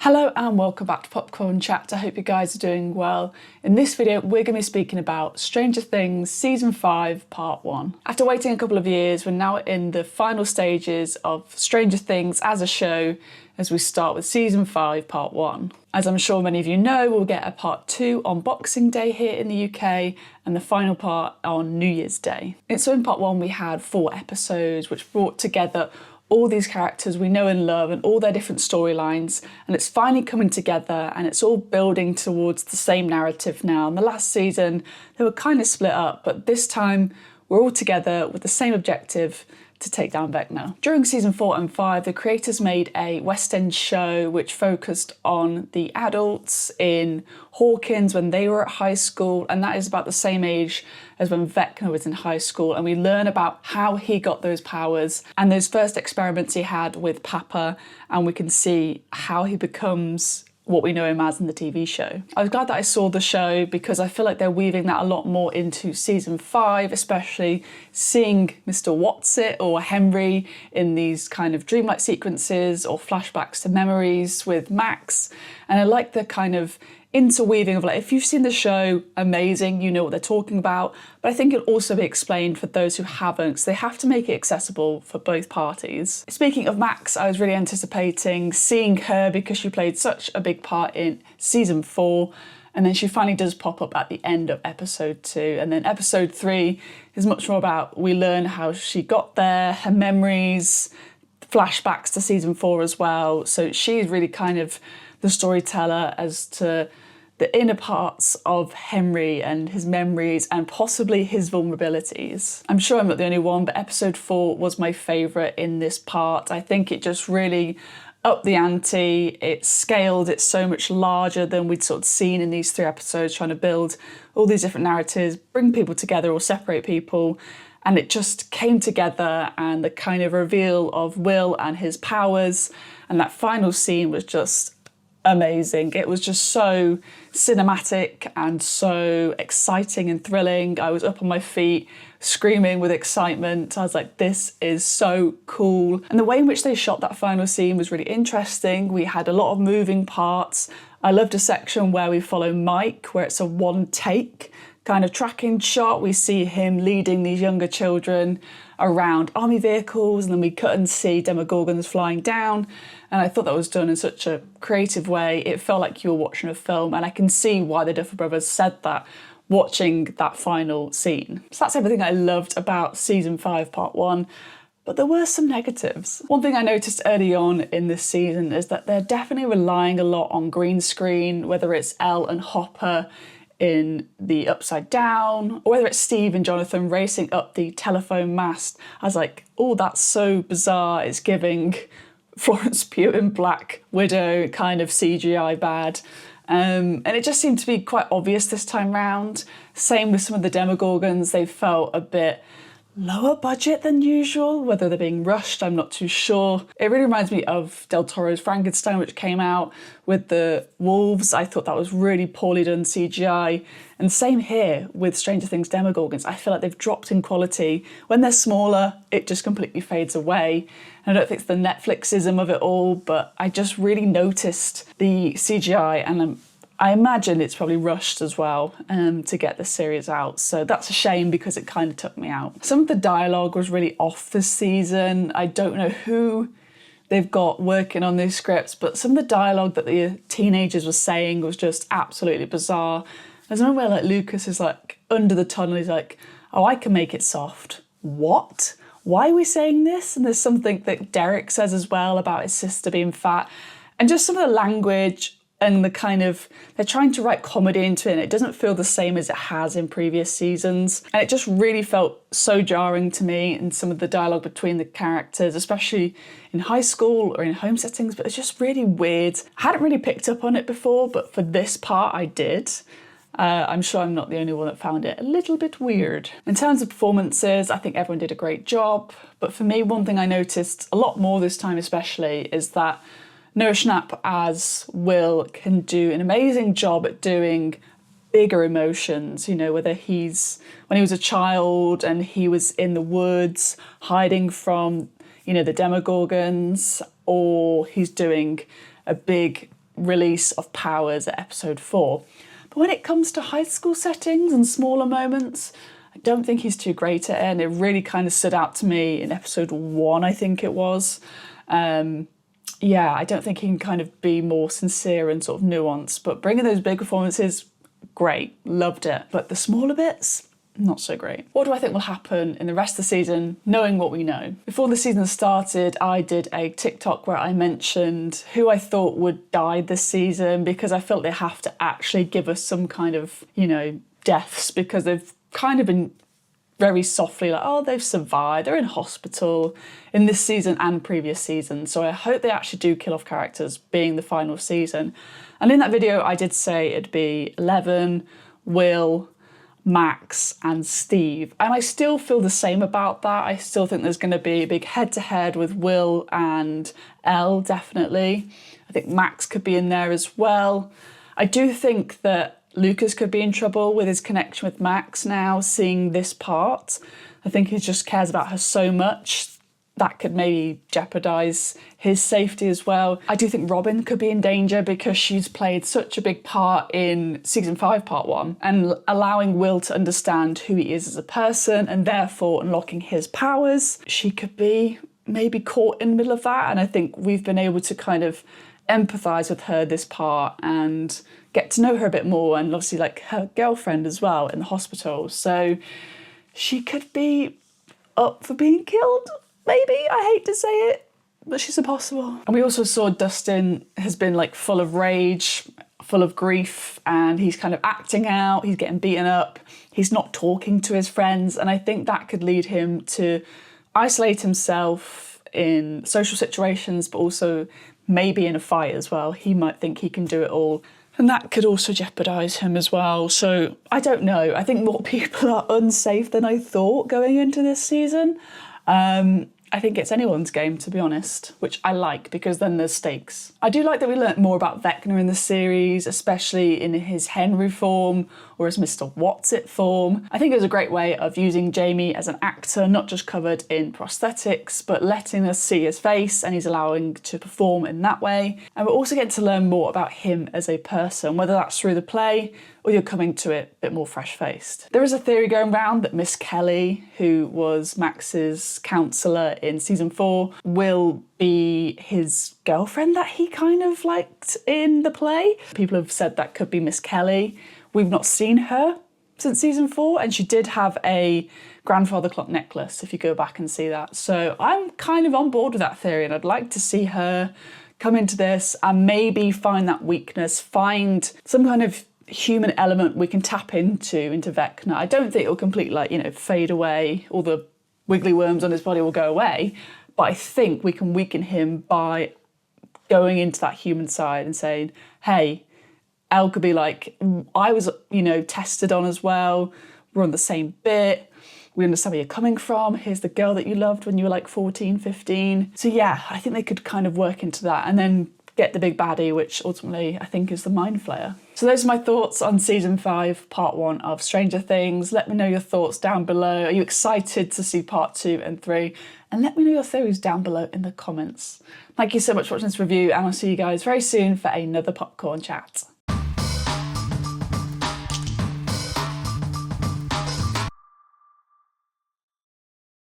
Hello and welcome back to Popcorn Chat. I hope you guys are doing well. In this video, we're going to be speaking about Stranger Things Season 5 Part 1. After waiting a couple of years, we're now in the final stages of Stranger Things as a show as we start with Season 5 Part 1. As I'm sure many of you know, we'll get a Part 2 on Boxing Day here in the UK and the final part on New Year's Day. So in Part 1 we had 4 episodes which brought together all these characters we know and love and all their different storylines, and it's finally coming together and it's all building towards the same narrative now. In the last season they were kind of split up, but this time we're all together with the same objective: to take down Vecna. During season 4 and 5, the creators made a West End show which focused on the adults in Hawkins when they were at high school, and that is about the same age as when Vecna was in high school, and we learn about how he got those powers and those first experiments he had with Papa, and we can see how he becomes what we know him as in the TV show. I was glad that I saw the show because I feel like they're weaving that a lot more into season 5, especially seeing Mr. Whatsit or Henry in these kind of dreamlike sequences or flashbacks to memories with Max. And I like the kind of interweaving of, like, if you've seen the show, amazing, you know what they're talking about, but I think it'll also be explained for those who haven't, so they have to make it accessible for both parties. Speaking of Max, I was really anticipating seeing her because she played such a big part in season 4, and then she finally does pop up at the end of episode 2, and then episode 3 is much more about, we learn how she got there, her memories, flashbacks to season 4 as well, so she's really kind of the storyteller as to the inner parts of Henry and his memories and possibly his vulnerabilities. I'm sure I'm not the only one, but episode 4 was my favourite in this part. I think it just really upped the ante, it scaled, it's so much larger than we'd sort of seen in these 3 episodes, trying to build all these different narratives, bring people together or separate people, and it just came together, and the kind of reveal of Will and his powers, and that final scene was just amazing. It was just so cinematic and so exciting and thrilling. I was up on my feet screaming with excitement. I was like, this is so cool. And the way in which they shot that final scene was really interesting. We had a lot of moving parts. I loved a section where we follow Mike, where it's a one take kind of tracking shot. We see him leading these younger children around army vehicles, and then we cut and see Demogorgons flying down, and I thought that was done in such a creative way. It felt like you were watching a film, and I can see why the Duffer Brothers said that watching that final scene. So that's everything I loved about season 5 part 1. But there were some negatives. One thing I noticed early on in this season is that they're definitely relying a lot on green screen, whether it's Elle and Hopper in the Upside Down, or whether it's Steve and Jonathan racing up the telephone mast. I was like, oh, that's so bizarre. It's giving Florence Pugh in Black Widow kind of CGI bad. And it just seemed to be quite obvious this time round. Same with some of the Demogorgons. They felt a bit lower budget than usual. Whether they're being rushed, I'm not too sure. It really reminds me of Del Toro's Frankenstein, which came out with the wolves. I thought that was really poorly done CGI. And same here with Stranger Things Demogorgons. I feel like they've dropped in quality. When they're smaller, it just completely fades away. And I don't think it's the Netflixism of it all, but I just really noticed the CGI, and I imagine it's probably rushed as well to get the series out. So that's a shame because it kind of took me out. Some of the dialogue was really off this season. I don't know who they've got working on these scripts, but some of the dialogue that the teenagers were saying was just absolutely bizarre. There's one where like Lucas is like under the tunnel, he's like, oh, I can make it soft. What? Why are we saying this? And there's something that Derek says as well about his sister being fat. And just some of the language and the kind of, they're trying to write comedy into it, and it doesn't feel the same as it has in previous seasons. And it just really felt so jarring to me in some of the dialogue between the characters, especially in high school or in home settings, but it's just really weird. I hadn't really picked up on it before, but for this part I did. I'm sure I'm not the only one that found it a little bit weird. In terms of performances, I think everyone did a great job, but for me, one thing I noticed a lot more this time especially is that Noah Schnapp as Will can do an amazing job at doing bigger emotions, you know, whether he's, when he was a child and he was in the woods hiding from, you know, the Demogorgons, or he's doing a big release of powers at episode 4. But when it comes to high school settings and smaller moments, I don't think he's too great at it, and it really kind of stood out to me in episode 1, I think it was. Yeah, I don't think he can kind of be more sincere and sort of nuanced, but bringing those big performances, great, loved it. But the smaller bits, not so great. What do I think will happen in the rest of the season, knowing what we know? Before the season started, I did a TikTok where I mentioned who I thought would die this season, because I felt they have to actually give us some kind of, you know, deaths, because they've kind of been very softly like, oh, they've survived, they're in hospital in this season and previous seasons. So I hope they actually do kill off characters being the final season. And in that video, I did say it'd be Eleven, Will, Max and Steve. And I still feel the same about that. I still think there's going to be a big head-to-head with Will and Elle, definitely. I think Max could be in there as well. I do think that Lucas could be in trouble with his connection with Max now, seeing this part. I think he just cares about her so much. That could maybe jeopardise his safety as well. I do think Robin could be in danger because she's played such a big part in season 5, part 1, and allowing Will to understand who he is as a person and therefore unlocking his powers. She could be maybe caught in the middle of that, and I think we've been able to kind of empathise with her this part and get to know her a bit more, and obviously like her girlfriend as well in the hospital. So she could be up for being killed. Maybe, I hate to say it, but she's impossible. And we also saw Dustin has been like full of rage, full of grief, and he's kind of acting out, he's getting beaten up, he's not talking to his friends, and I think that could lead him to isolate himself in social situations, but also maybe in a fight as well. He might think he can do it all, and that could also jeopardise him as well. So I don't know, I think more people are unsafe than I thought going into this season. I think it's anyone's game, to be honest, which I like because then there's stakes. I do like that we learnt more about Vecna in the series, especially in his Henry form or his Mr. What's-It form. I think it was a great way of using Jamie as an actor, not just covered in prosthetics, but letting us see his face, and he's allowing to perform in that way. And we're also getting to learn more about him as a person, whether that's through the play or you're coming to it a bit more fresh-faced. There is a theory going around that Miss Kelly, who was Max's counsellor in season 4, will be his girlfriend that he kind of liked in the play. People have said that could be Miss Kelly. We've not seen her since season 4, and she did have a grandfather clock necklace, if you go back and see that. So I'm kind of on board with that theory, and I'd like to see her come into this and maybe find that weakness, find some kind of human element we can tap into Vecna. I don't think it'll completely, like, you know, fade away, all the wiggly worms on his body will go away, but I think we can weaken him by going into that human side and saying, hey, Elle could be like, I was, you know, tested on as well, we're on the same bit, we understand where you're coming from, here's the girl that you loved when you were like 14, 15. So yeah, I think they could kind of work into that and then get the big baddie, which ultimately I think is the Mind Flayer. So those are my thoughts on season 5, part 1 of Stranger Things. Let me know your thoughts down below. Are you excited to see part 2 and 3? And let me know your theories down below in the comments. Thank you so much for watching this review, and I'll see you guys very soon for another popcorn chat.